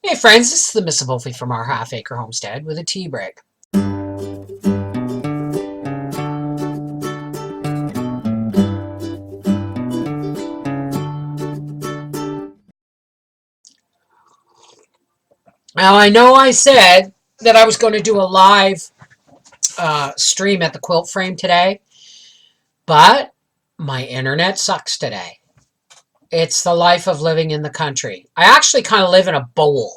Hey friends, this is the Miss Wolfie from our half-acre homestead with a tea break. Now I know I said that I was going to do a live stream at the quilt frame today, but my internet sucks today. It's the life of living in the country. I actually kind of live in a bowl,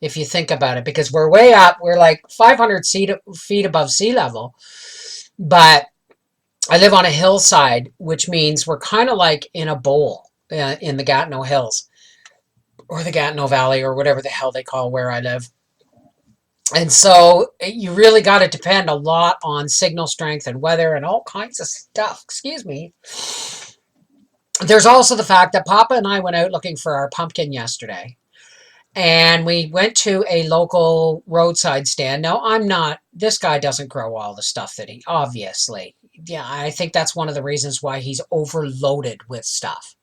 if you think about it, because we're way up. We're like 500 feet above sea level, but I live on a hillside, which means we're kind of like in a bowl in the Gatineau Hills, or the Gatineau Valley, or whatever the hell they call where I live. And so you really got to depend a lot on signal strength and weather and all kinds of stuff. Excuse me. There's also the fact that Papa and I went out looking for our pumpkin yesterday. And we went to a local roadside stand. Now, this guy doesn't grow all the stuff that he, obviously. Yeah, I think that's one of the reasons why he's overloaded with stuff.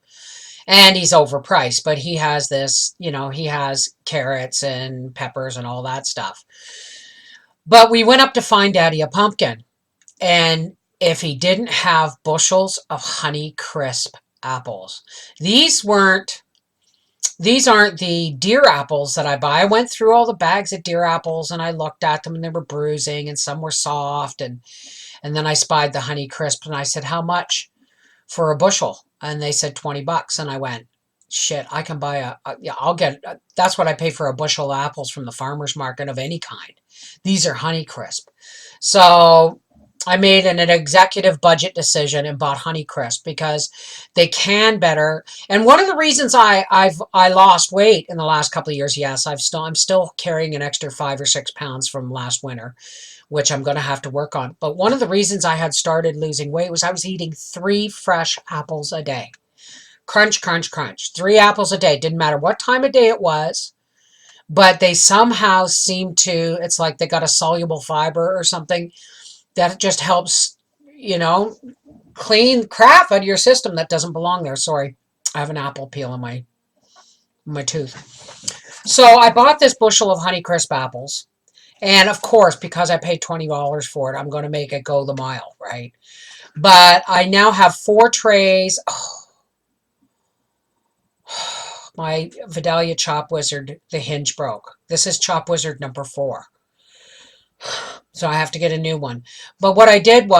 And he's overpriced, but he has this, he has carrots and peppers and all that stuff. But we went up to find Daddy a pumpkin. And if he didn't have bushels of Honey Crisp apples, these weren't these aren't the deer apples that I buy. I went through all the bags of deer apples and I looked at them and they were bruising and some were soft, and then I spied the Honey Crisp and I said, "How much for a bushel?" And they said $20, and I went, "Shit, I can buy yeah, I'll get that's what I pay for a bushel of apples from the farmer's market of any kind. These are Honey Crisp." So I made an executive budget decision and bought Honeycrisp because they can better. And one of the reasons I lost weight in the last couple of years, yes, I'm still carrying an extra 5 or 6 pounds from last winter, which I'm going to have to work on. But one of the reasons I had started losing weight was I was eating 3 fresh apples a day. Crunch, crunch, crunch. 3 apples a day. Didn't matter what time of day it was, but they somehow seem to, it's like they got a soluble fiber or something that just helps, you know, clean crap out of your system that doesn't belong there. Sorry, I have an apple peel in my tooth. So I bought this bushel of Honeycrisp apples. And of course, because I paid $20 for it, I'm going to make it go the mile, right? But I now have 4 trays. Oh, my Vidalia Chop Wizard, the hinge broke. This is Chop Wizard number 4. So I have to get a new one. But what I did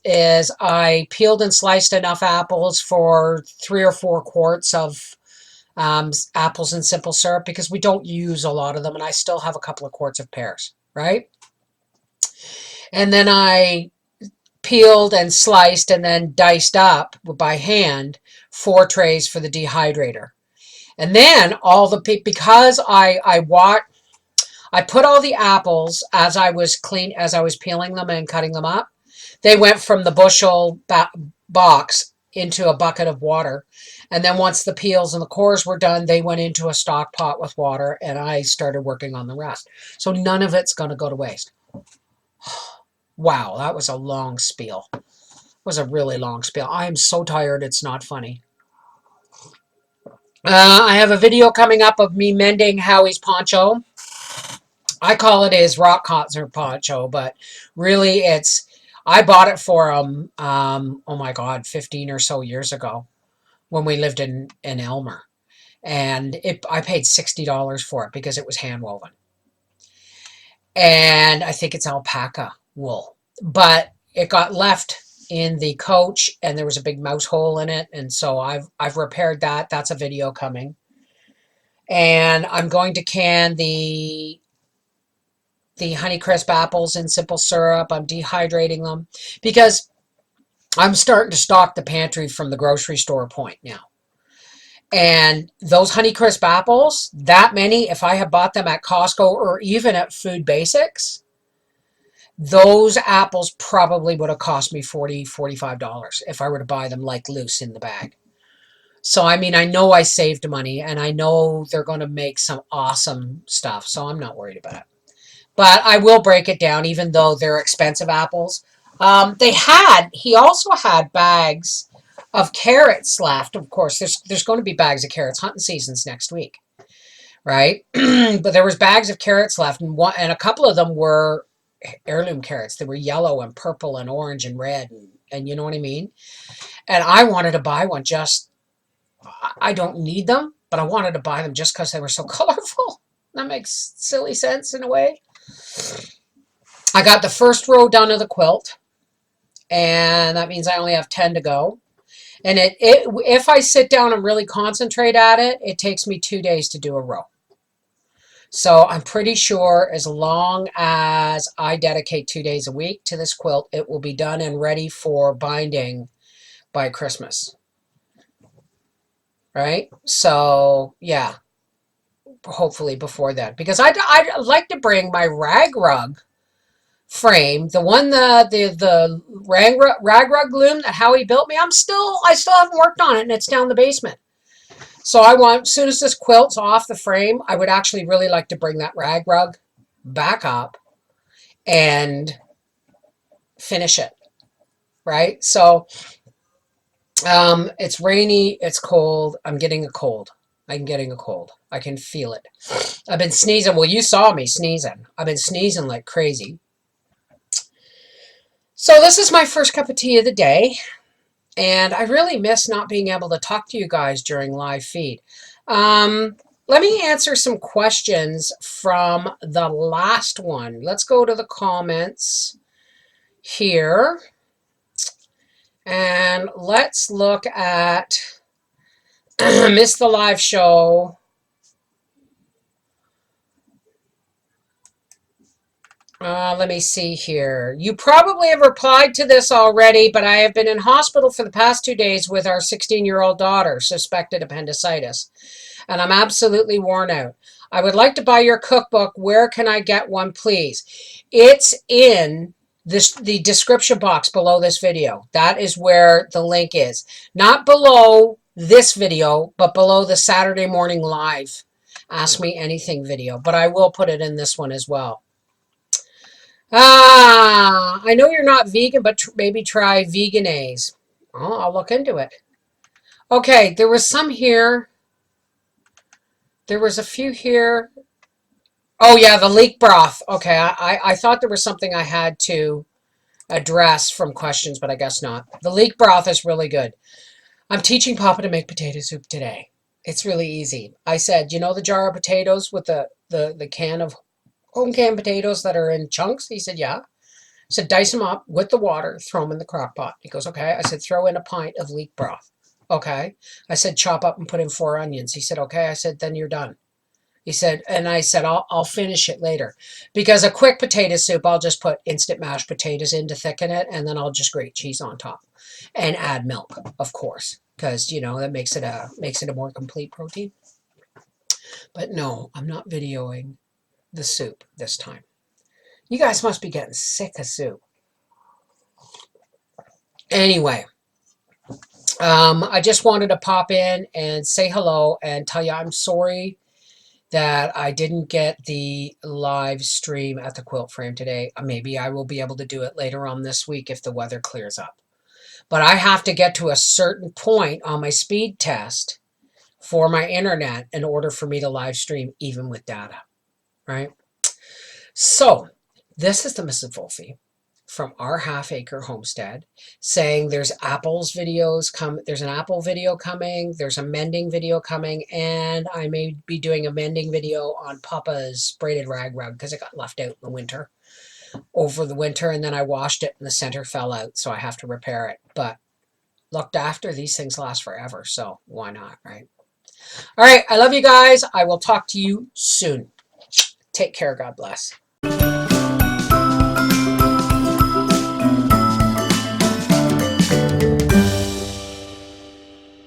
is I peeled and sliced enough apples for 3 or 4 quarts of apples in simple syrup, because we don't use a lot of them, and I still have a couple of quarts of pears, right? And then I peeled and sliced and then diced up by hand 4 trays for the dehydrator. And then because I put all the apples as I was peeling them and cutting them up. They went from the bushel box into a bucket of water. And then once the peels and the cores were done, they went into a stock pot with water, and I started working on the rest. So none of it's going to go to waste. Wow, that was a long spiel. It was a really long spiel. I am so tired, it's not funny. I have a video coming up of me mending Howie's poncho. I call it his rock concert poncho, but really I bought it for him, oh my God, 15 or so years ago when we lived in Elmer. And I paid $60 for it because it was hand woven. And I think it's alpaca wool. But it got left in the coach and there was a big mouse hole in it. And so I've repaired that. That's a video coming. And I'm going to can the Honeycrisp apples in simple syrup. I'm dehydrating them because I'm starting to stock the pantry from the grocery store point now. And those Honeycrisp apples, that many, if I had bought them at Costco or even at Food Basics, those apples probably would have cost me $45 if I were to buy them like loose in the bag. So, I mean, I know I saved money and I know they're going to make some awesome stuff. So I'm not worried about it. But I will break it down, even though they're expensive apples. He also had bags of carrots left. Of course, there's going to be bags of carrots. Hunting season's next week, right? But there was bags of carrots left, and a couple of them were heirloom carrots. They were yellow and purple and orange and red, and you know what I mean? And I wanted to buy one just, I don't need them, but I wanted to buy them just because they were so colorful. That makes silly sense in a way. I got the first row done of the quilt, and that means I only have 10 to go. And if I sit down and really concentrate at it, it takes me 2 days to do a row. So I'm pretty sure as long as I dedicate 2 days a week to this quilt, it will be done and ready for binding by Christmas. Right? So, yeah, hopefully before then. Because I'd like to bring my rag rug frame, the one, the rag rug loom that Howie built me. I still haven't worked on it, and it's down the basement. So as soon as this quilt's off the frame, I would actually really like to bring that rag rug back up and finish it, right? So it's rainy, it's cold. I'm getting a cold. I'm getting a cold. I can feel it. I've been sneezing. Well, you saw me sneezing. I've been sneezing like crazy. So this is my first cup of tea of the day. And I really miss not being able to talk to you guys during live feed. Let me answer some questions from the last one. Let's go to the comments here. And let's look at Miss the Live Show. Let me see here. You probably have replied to this already, but I have been in hospital for the past 2 days with our 16-year-old daughter, suspected appendicitis, and I'm absolutely worn out. I would like to buy your cookbook. Where can I get one, please? It's in the description box below this video. That is where the link is. Not below this video, but below the Saturday morning live Ask Me Anything video. But I will put it in this one as well. I know you're not vegan, but maybe try Veganase. Oh, I'll look into it. Okay, there was some here. There was a few here. Oh, yeah, the leek broth. Okay, I thought there was something I had to address from questions, but I guess not. The leek broth is really good. I'm teaching Papa to make potato soup today. It's really easy. I said, you know the jar of potatoes with the can of home canned potatoes that are in chunks? He said, yeah. I said, dice them up with the water, throw them in the crock pot. He goes, okay. I said, throw in a pint of leek broth. Okay. I said, chop up and put in 4 onions. He said, okay. I said, then you're done. He said, and I said, I'll finish it later. Because a quick potato soup, I'll just put instant mashed potatoes in to thicken it, and then I'll just grate cheese on top. And add milk, of course. Because, you know, that makes it a more complete protein. But no, I'm not videoing the soup this time. You guys must be getting sick of soup. Anyway, I just wanted to pop in and say hello and tell you I'm sorry that I didn't get the live stream at the quilt frame today. Maybe I will be able to do it later on this week if the weather clears up. But I have to get to a certain point on my speed test for my internet in order for me to live stream even with data, right? So this is the Mrs. Wolfie from our half-acre homestead saying there's apples videos there's an apple video coming, there's a mending video coming, and I may be doing a mending video on Papa's braided rag rug because it got left out in the winter, over the winter, and then I washed it and the center fell out, so I have to repair it. But looked after, these things last forever, so why not, right? All right, I love you guys. I will talk to you soon. Take care. God bless.